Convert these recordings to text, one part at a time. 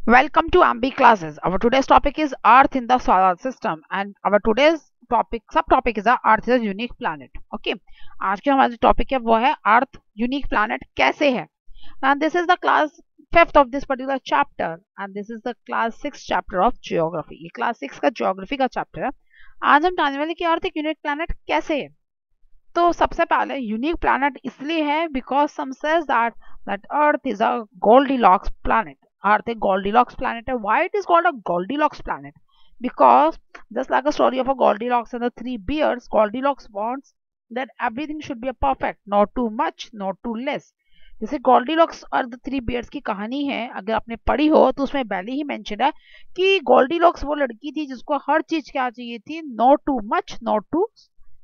Welcome to AMBI classes. Our today's topic is Earth in the solar system, and our today's subtopic is the Earth is a unique planet. Okay, आज की हमारी topic है वो है Earth unique planet कैसे है. And this is the class fifth of this particular chapter, and this is the class 6 chapter of geography. ये class 6 का geography का chapter है. आज हम जानने वाले कि Earth एक unique planet कैसे है. तो सबसे पहले यूनिक प्लैनेट इसलिए है because some say that earth is a Goldilocks planet. Earth एक गोल्डीलॉक्स प्लैनेट है. Why it is called a Goldilocks planet? Because just like a story of a Goldilocks and the three bears, Goldilocks wants that everything should be a perfect, not too much not too less. जैसे Goldilocks और the three bears की कहानी है, अगर आपने पढ़ी हो तो उसमें पहले ही मेंशन है कि गोल्डीलॉक्स वो लड़की थी जिसको हर चीज क्या चाहिए थी, not too much not too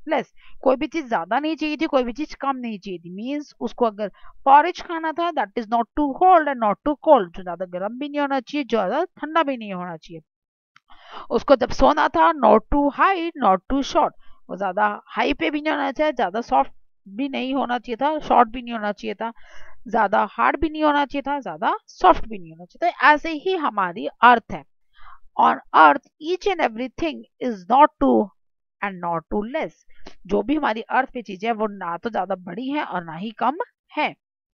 less. कोई भी चीज ज्यादा नहीं चाहिए थी, कोई भी चीज कम नहीं चाहिए थी. मीन्स उसको अगर पॉरेज खाना था, that is not too cold and not too cold. जो ज्यादा गर्म भी नहीं होना चाहिए, जो ज्यादा ठंडा भी नहीं होना चाहिए. उसको जब सोना था, not too high not too short. वो ज्यादा हाई पे भी नहीं होना चाहिए, ज्यादा सॉफ्ट भी नहीं होना चाहिए था, शॉर्ट भी नहीं होना चाहिए था, ज्यादा हार्ड भी नहीं होना चाहिए था, ज्यादा सॉफ्ट भी नहीं होना चाहिए था. ऐसे ही हमारी अर्थ है. On earth each and everything is not too and not too less. जो भी हमारी अर्थ पे चीजें हैं वो ना तो ज्यादा बड़ी है और ना ही कम है.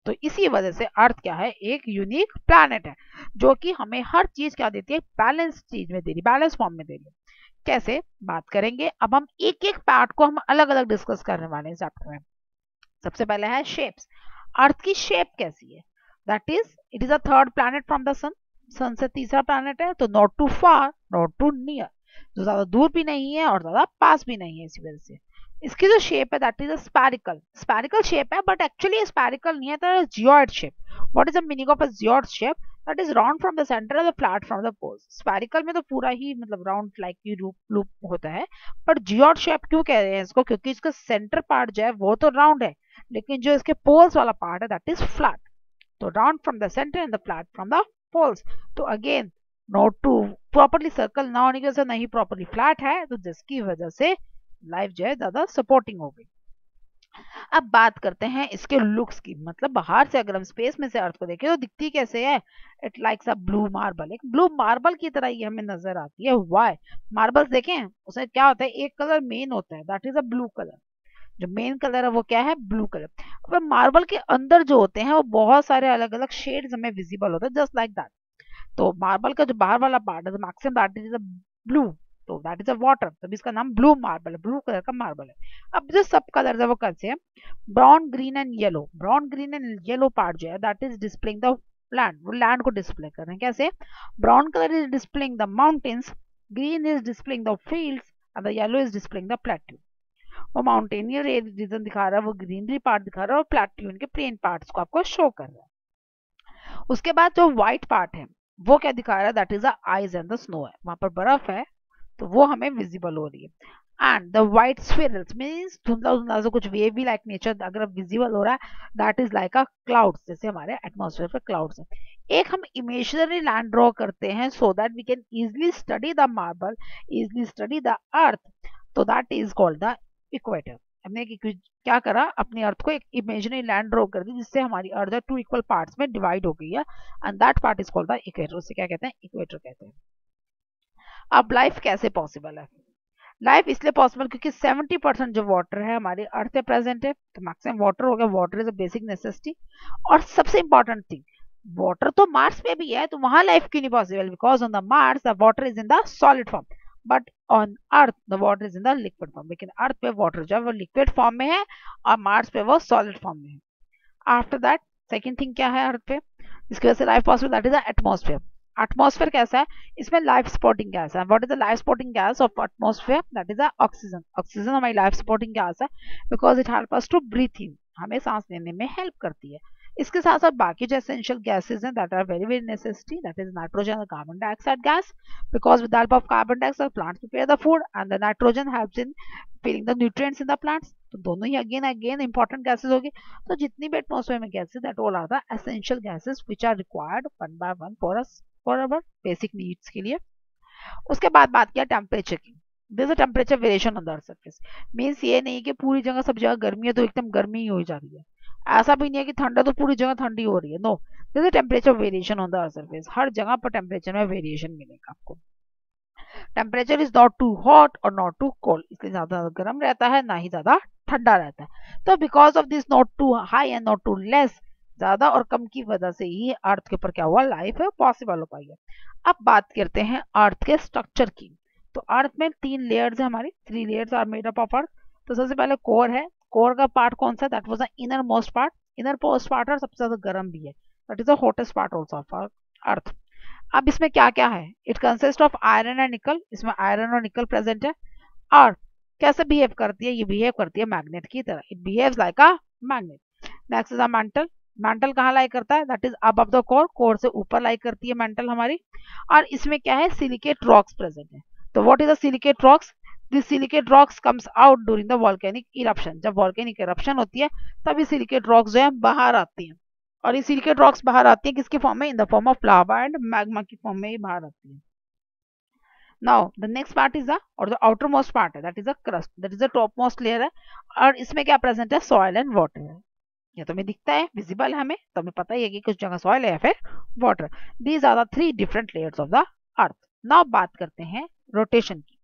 तो इसी वजह से अर्थ क्या है, एक यूनिक प्लैनेट है जो कि हमें हर चीज क्या देती है, बैलेंस चीज में दे रही, बैलेंस फॉर्म में दे रही है. कैसे बात करेंगे अब हम, एक एक पार्ट को हम अलग अलग डिस्कस करने वाले हैं चैप्टर में. सबसे पहले है शेप्स. अर्थ की शेप कैसी है? That is it is a third planet from the sun. Sun से तीसरा प्लैनेट है, तो not too far not too near. जो ज्यादा दूर भी नहीं है और ज्यादा पास भी नहीं है. इसी वजह से इसकी जो शेप है that is a spherical. Spherical shape है, बट एक्चुअली स्पैरिकल नहीं है, तो geoid shape. What is the meaning of a geoid shape? That is round from the centre and flat from the poles. Spherical में तो पूरा ही मतलब round like की लूप लूप होता है. बट जियोइड शेप क्यों कह रहे हैं इसको? क्योंकि इसका सेंटर पार्ट जो है वो तो राउंड है, लेकिन जो इसके पोल्स वाला पार्ट है दैट इज फ्लैट. तो round from the centre and the flat from the poles. तो again not to properly circle ना होने की वजह से नहीं प्रॉपरली फ्लैट है, तो जिसकी वजह से लाइफ जो है ज्यादा सपोर्टिंग हो गई. अब बात करते हैं इसके लुक्स की. मतलब बाहर से अगर हम स्पेस में से अर्थ को देखें तो दिखती कैसे है? It likes a blue marble. एक ब्लू मार्बल की तरह ही हमें नजर आती है. व्हाई? मार्बल्स देखें उसमें क्या होता है, एक कलर मेन होता है, that is a blue colour. जो मेन कलर है वो क्या है, ब्लू कलर. अब मार्बल के अंदर जो होते हैं वो बहुत सारे अलग अलग शेड्स हमें विजिबल होते हैं, जस्ट लाइक दैट. तो मार्बल का जो बाहर वाला पार्ट है, maximum that is a blue, तो दैट इज अ वाटर, तो इसका नाम ब्लू मार्बल है, ब्लू कलर का मार्बल है. अब जो सब कलर है वो कैसे हैं? Brown green and yellow. Brown green and yellow part जो है that is displaying the land. वो लैंड को डिस्प्ले कर रहे हैं. कैसे? Brown colour is displaying the mountains, green is displaying the fields and the yellow is displaying the plateau. वो mountaineer reason दिखा रहा है, वो ग्रीनरी पार्ट दिखा रहा है, और प्लेट्यू के प्लेन पार्ट्स को आपको शो कर रहा है. उसके बाद जो व्हाइट पार्ट है वो क्या दिखा रहा है, that is the eyes and the snow है. वहां पर बर्फ है तो वो हमें विजिबल हो रही है. एंड द व्हाइट स्फिरल्स मींस धुंधला धुंधला सा कुछ वेवी लाइक नेचर अगर विजिबल हो रहा है, that is like a clouds. जैसे हमारे एटमॉस्फेयर पे क्लाउड्स है. एक हम इमेजिनरी लैंड ड्रॉ करते हैं so that we can easily study the marble, easily study the earth. तो that is called the equator. हमने क्या करा, अपनी अर्थ को एक इमेजिनरी लैंड ड्रॉ कर दी जिससे हमारी अर्थ टू इक्वल पार्ट्स में डिवाइड हो गई है, and that part is called the equator. उसे क्या कहते हैं, इक्वेटर कहते हैं. अब लाइफ कैसे पॉसिबल है? लाइफ इसलिए पॉसिबल क्योंकि 70% जो वाटर है हमारी अर्थ पे प्रेजेंट है. तो मैक्सिमम वाटर हो गया, water is a basic necessity. और सबसे इंपॉर्टेंट थिंग, वाटर तो मार्स पे भी है, तो वहां लाइफ क्यों नहीं possible? Because on the Mars the water is in the solid form, but on earth the water is in the liquid form. लेकिन अर्थ पे वाटर जो है वो लिक्विड फॉर्म में है और मार्स पे वो सॉलिड फॉर्म में है. आफ्टर दैट सेकेंड थिंग क्या है अर्थ पे इसकी वजह से life possible, that is the atmosphere. Atmosphere कैसा है? इसमें लाइफ सपोर्टिंग गैस है. What is the life supporting gas of atmosphere? That is the oxygen. Oxygen हमारी लाइफ सपोर्टिंग गैस है because it help us to breathe in, हमें सांस लेने में हेल्प करती है. इसके साथ साथ बाकी जो एसेंशियल गैसेज हैं that are very very necessity, that is nitrogen और carbon dioxide gas. Because with the help of carbon dioxide plants prepare the food and the nitrogen helps in feeling the nutrients in the plants. तो दोनों ही again again important gases होगी. तो जितनी भी atmosphere में gases that all are the essential gases which are required one by one for us for our basic needs के लिए. उसके बाद बात किया टेम्परेचर की. This temperature variation on the earth surface. Means ये नहीं कि पूरी जगह सब जगह गर्मी है तो एकदम गर्मी ही हो जा रही है. ऐसा भी नहीं है कि ठंडा तो पूरी जगह ठंडी हो रही है, no, there is temperature variation on the earth surface, हर जगह पर टेम्परेचर में वेरिएशन मिलेगा आपको। Temperature is not too hot और नॉट टू कोल्ड, इसलिए ज्यादा गर्म रहता है ना ही ज्यादा ठंडा रहता है। तो because of this not too high and not too less, ज्यादा और कम की वजह से ही अर्थ के ऊपर क्या हुआ, लाइफ है पॉसिबल हो पाई है। अब बात करते हैं अर्थ के स्ट्रक्चर की। तो अर्थ में 3 लेयर्स है हमारी, 3 layers are made up of earth. तो सबसे पहले कोर है, कोर का पार्ट कौन सा, that was the inner most part, inner most part और सबसे ज्यादा गर्म भी है, that is the hottest part also of earth. अब इसमें क्या क्या है, it consist of iron and निकल, इसमें आयरन और निकल प्रेजेंट है। और कैसे बिहेव करती है, ये बिहेव करती है मैग्नेट की तरह, it behaves like a magnet. Next is a mental, mental कहाँ लाई करता है, that is above the core, core से ऊपर लाई करती है मेंटल हमारी। और इसमें क्या है, सिलिकेट रॉक्स प्रेजेंट है। तो what is the silicate rocks, this silicate rocks comes out during the volcanic eruption, जब वोल्केनिक इरप्शन होती है तब ये सिलिकेट रॉक्स जो है बाहर आती हैं। और ये सिलिकेट रॉक्स बाहर आती है किसके फॉर्म में, in the form of lava and magma की फॉर्म में ही बाहर आती है। Now the next part is the, और द आउटर मोस्ट पार्ट है, that is the crust, that is the top most layer है। और इसमें क्या प्रेजेंट है, सॉइल एंड वाटर है। ये तो हमें दिखता है, विजिबल है हमें, तो हमें पता ही है कि कुछ जगह सॉइल है या फिर water. These are the 3 different layers of the earth. Now बात करते हैं रोटेशन की।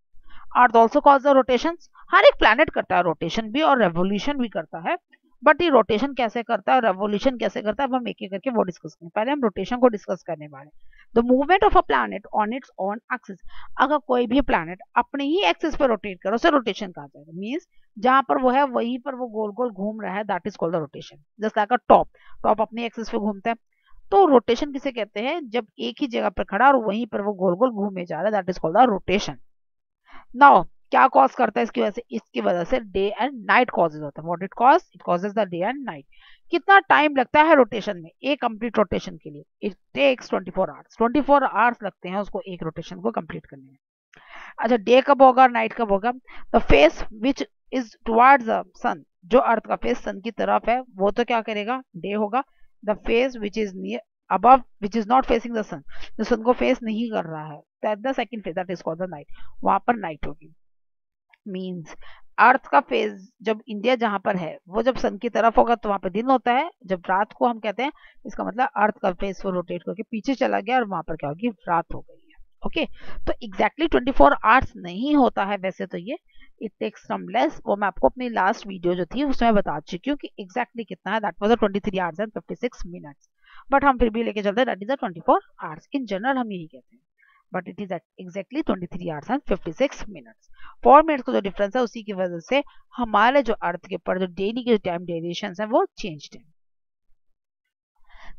Earth also cause the rotation, हर एक प्लैनेट करता है रोटेशन भी और रेवोल्यूशन भी करता है। बट ये रोटेशन कैसे करता है और रेवोल्यूशन कैसे करता है, अब हम एक एक करके वो डिस्कस करें। पहले हम रोटेशन को डिस्कस करने वाले। The movement of a planet on its own axis, अगर कोई भी प्लैनेट अपने ही एक्सिस पर रोटेट करे उसे रोटेशन कहा जाएगा। मींस जहां पर वो है वहीं पर वो गोल गोल घूम रहा है, that is called the rotation. Just like a top, top अपने एक्सिस पे घूमता है। तो रोटेशन किसे कहते हैं, जब एक ही जगह पर खड़ा और वहीं पर वो गोल गोल घूमे जा रहा है, that is called the rotation. Now क्या कॉज करता है इसकी वजह से डे एंड नाइट कॉजेज होता है। What it causes the day and night. कितना टाइम लगता है रोटेशन में, एक कंप्लीट रोटेशन के लिए, इट टेक्स 24 आवर्स, 24 आवर्स लगते हैं उसको एक रोटेशन को कंप्लीट करने में। अच्छा, डे कब होगा, नाइट कब होगा, the face which is towards the sun, जो अर्थ का फेस सन की तरफ है वो तो क्या करेगा, डे होगा। The face which is near above which is not facing the sun, जो सन को फेस नहीं कर रहा है, that the second phase, that is called the night, वहां पर नाइट होगी। मीन्स अर्थ का फेज जब इंडिया जहां पर है वो जब सन की तरफ होगा तो वहां पर दिन होता है, जब रात को हम कहते हैं इसका मतलब अर्थ का फेज को रोटेट करके पीछे चला गया और वहां पर क्या होगी, रात हो गई है। ओके, तो एग्जैक्टली 24 आवर्स नहीं होता है वैसे तो ये, इट टेक्स सम लेस, वो मैं आपको अपनी लास्ट वीडियो जो थी उसमें बता चुकी हूँ कि एग्जैक्टली कितना है, that was 23 hours and 56 minutes. But हम फिर भी लेके चलते हैं that is 24 hours, in general हम यही कहते हैं। But it is exactly 23 hours and 56 minutes. 4 minutes का जो डिफरेंस है उसी की वजह से हमारे जो अर्थ के ऊपर जो डेली के टाइम डेरिएशंस हैं वो चेंज्ड है।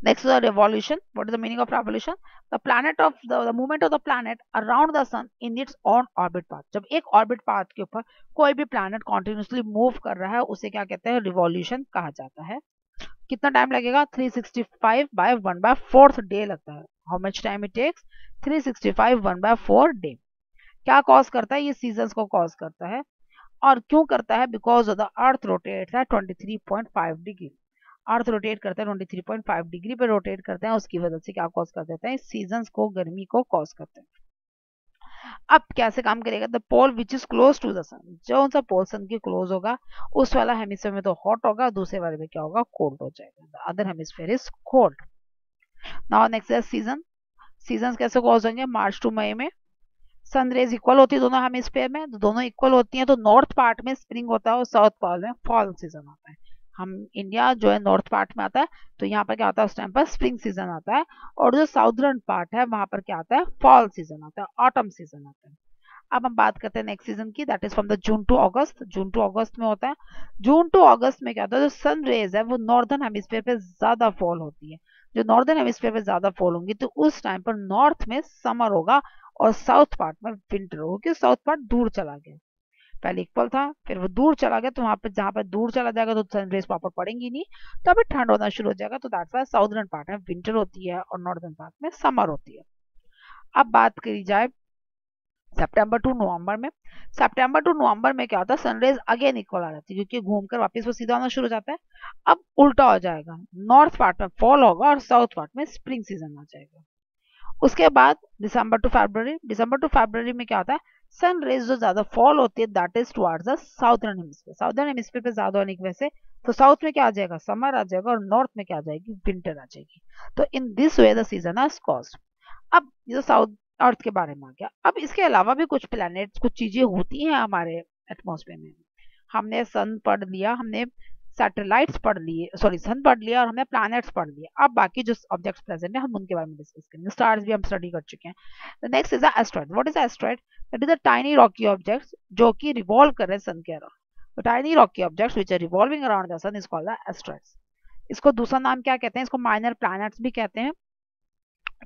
Next is the revolution. What is the meaning of revolution? The planet of the movement of the planet around the sun in its own orbit path. जब एक orbit path के ऊपर कोई भी planet continuously move कर रहा है उसे क्या कहते हैं, revolution कहा जाता है। कितना टाइम लगेगा, 365 by 1/4 डे लगता है। How much time it takes, 365 1/4 day. क्या कॉज करता है, ये सीजन्स को कॉज करता है। और क्यों करता है, because of the earth rotate है 23.5 डिग्री, अर्थ रोटेट करता है 23.5 डिग्री पे रोटेट करते हैं, उसकी वजह से क्या कॉज कर देते हैं, सीजन्स को, गर्मी को कॉज करते हैं। अब कैसे काम करेगा, the pole which is close to the sun, जो सा पोल सन के क्लोज होगा उस वाला हेमिस्फीयर में तो हॉट होगा, दूसरे वाले में क्या होगा, कोल्ड हो जाएगा, the other hemisphere is cold. Now next is season. Season कैसे कॉज होंगे, मार्च टू मई में सन रेज इक्वल होती है दोनों हेमिस्फीयर में, तो दोनों इक्वल होती हैं, तो नॉर्थ पार्ट में स्प्रिंग होता है और साउथ पार्ट में फॉल सीजन आता है। हम इंडिया जो है नॉर्थ पार्ट में आता है, तो यहाँ पर क्या होता है, उस टाइम पर स्प्रिंग सीजन आता है, और जो साउदर्न पार्ट है वहां पर क्या आता है, फॉल सीजन आता है, ऑटम सीजन आता है। अब हम बात करते हैं नेक्स्ट सीजन की, that is from the June to August, June to August में होता है। जून टू अगस्त में क्या होता है, जो सन रेज है वो नॉर्दर्न हेमिस्फीयर पे ज्यादा फॉल होती है, जो नॉर्दर्न हेमिस्फीयर पे ज्यादा फॉल होंगी तो उस टाइम पर नॉर्थ में समर होगा और साउथ पार्ट में विंटर होगा, क्योंकि साउथ पार्ट दूर चला गया, पहले इक्वल था फिर वो दूर चला गया, तो वहां पर जहां पर दूर चला जाएगा तो सन रेज प्रॉपर पड़ेंगी नहीं, तो अभी ठंड होना शुरू हो जाएगा, तो दैट्स व्हाई साउदर्न पार्ट में विंटर होती है और नॉर्दर्न पार्ट में समर होती है। अब बात करी जाए सितंबर टू नवंबर में, सितंबर टू नवंबर में क्या होता है, सनराइज अगेन इक्वल आ जाती है, क्योंकि घूमकर वापस वो सीधा आना शुरू हो जाता है। अब उल्टा हो जाएगा, नॉर्थ पार्ट में फॉल होगा और साउथ पार्ट में स्प्रिंग सीजन आ जाएगा। उसके बाद दिसंबर टू फरवरी, दिसंबर टू फरवरी में क्या होता है, सन रेज जो ज्यादा फॉल होती है that is towards the southern hemisphere, southern hemisphere पे ज्यादा होने की वजह से तो साउथ में क्या आ जाएगा, समर आ जाएगा, और नॉर्थ में क्या आ जाएगी, विंटर आ जाएगी। तो in this way the season are caused. अब ये तो साउथ अर्थ के बारे में आ गया। अब इसके अलावा भी कुछ प्लैनेट्स, कुछ चीजें होती हैं हमारे एटमॉस्फेयर में। हमने सन पढ़ लिया, हमने सैटेलाइट्स पढ़ लिए, सॉरी सन पढ़ लिया, और हमने प्लैनेट्स पढ़ लिए। अब बाकी जो ऑब्जेक्ट्स प्रेजेंट है हम उनके बारे में डिस्कस करेंगे। स्टार्स भी हम स्टडी कर चुके हैं। The next is asteroid. What is asteroid? That is a tiny rocky objects जो कि रिवॉल्व कर रहे हैं सन के अराउंड। तो tiny rocky objects which are revolving around the sun is called the asteroids. इसको दूसरा नाम क्या कहते हैं? इसको माइनर प्लैनेट्स भी कहते हैं।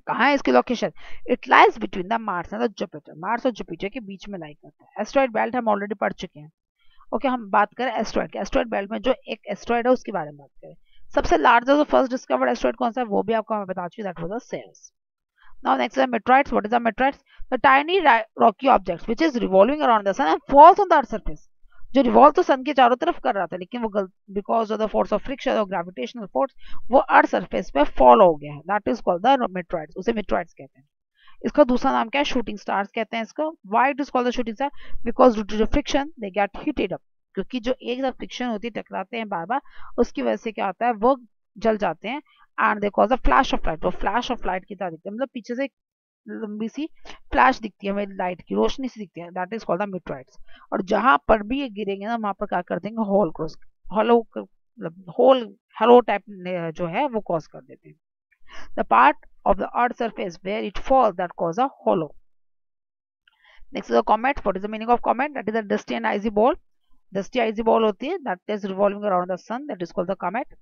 कहाँ है इसकी location? It lies between the Mars and the Jupiter. Mars और जुपिटर के बीच में लाई करता है। एस्ट्रॉइड बेल्ट हम ऑलरेडी पढ़ चुके हैं। ओके, हम बात करें एस्ट्रॉइड के। एस्ट्रॉइड बेल्ट में जो एक एस्ट्रॉइड है उसके बारे में बात करें। सबसे लार्जेस्ट और फर्स्ट डिस्कवर्ड एस्ट्रॉइड कौन सा है वो भी आपको मैं बता चुकी हूँ, that was the Ceres. Now next is meteorites. What is the meteorites? The tiny rocky objects which is revolving around the sun and falls on the earth's surface. जो रिवॉल्व तो सन के चारों तरफ कर रहा था, लेकिन वो because of the force of friction और ग्रेविटेशनल फोर्स वो अर्थ सरफेस पे फॉल हो गया है। That is called the meteoroids. उसे मेट्रॉइड्स कहते हैं। इसका दूसरा नाम क्या है? शूटिंग स्टार्स कहते हैं इसको। Why it is called the shooting star? Because due to the friction they get heated up. क्योंकि जो एक साथ फ्रिक्शन होती है, टकराते हैं बार बार, उसकी वजह से क्या होता है, वो जल जाते हैं। And they cause a flash of light. वो फ्लैश ऑफ लाइट की तरह दिखते हैं, मतलब पीछे से लंबी सी फ्लैश दिखती है हमें, लाइट की रोशनी सी दिखती है। That is called the meteoroids. और जहां पर भी ये गिरेंगे ना, वहां पर क्या कर देंगे, होल क्रॉस, होलो, मतलब होल, हेलो टाइप जो है वो कॉज कर देते हैं। The part of the earth surface where it falls that cause a hollow. Next is a comet. What is the meaning of comet? That is a dusty and icy ball. Dusty icy ball होती है, that is revolving around the sun, that is called the comet.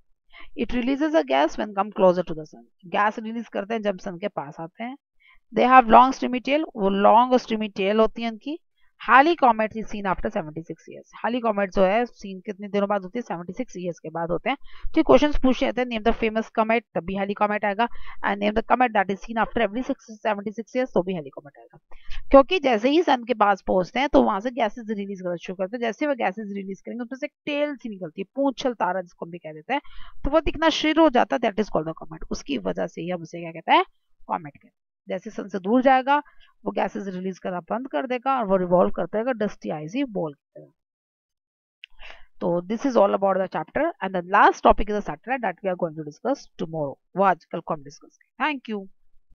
It releases a gas when come closer to the sun. gas release करते हैं जब sun के पास आते हैं। They have long streamy tail. वो long और streamy tail होती है उनकी। हाली comet is seen after 76 years. हाली कॉमेट जो है सीन कितने दिनों बाद होती है? 76 ईयर्स के बाद होते हैं। तो क्वेश्चंस पूछे जाते हैं, नेम द फेमस कॉमेट, तभी हाली कॉमेट आएगा। And name the comet that is seen after every 76 years, तो भी हाली कॉमेट आएगा। क्योंकि जैसे ही सन के पास पहुंचते हैं तो वहां से गैसेज रिलीज करना शुरू करते हैं। जैसे वो गैसेज रिलीज करेंगे उसमें से एक टेल सी निकलती है, पूंछल तारा जिसको हम भी कह देते हैं, तो वो दिखना शुरू हो जाता है। That is called the comet. उसकी वजह से ही हम उसे क्या कहते हैं? कॉमेट कहते हैं। जैसे सन से दूर जाएगा वो गैसेस रिलीज करना बंद कर देगा और वो रिवॉल्व करता रहेगा डस्टी आइसी बॉल की तरह। तो this is all about the chapter and the last topic is the satellite that we are going to discuss tomorrow. वो आज कल को हम डिस्कस करेंगे। Thank you.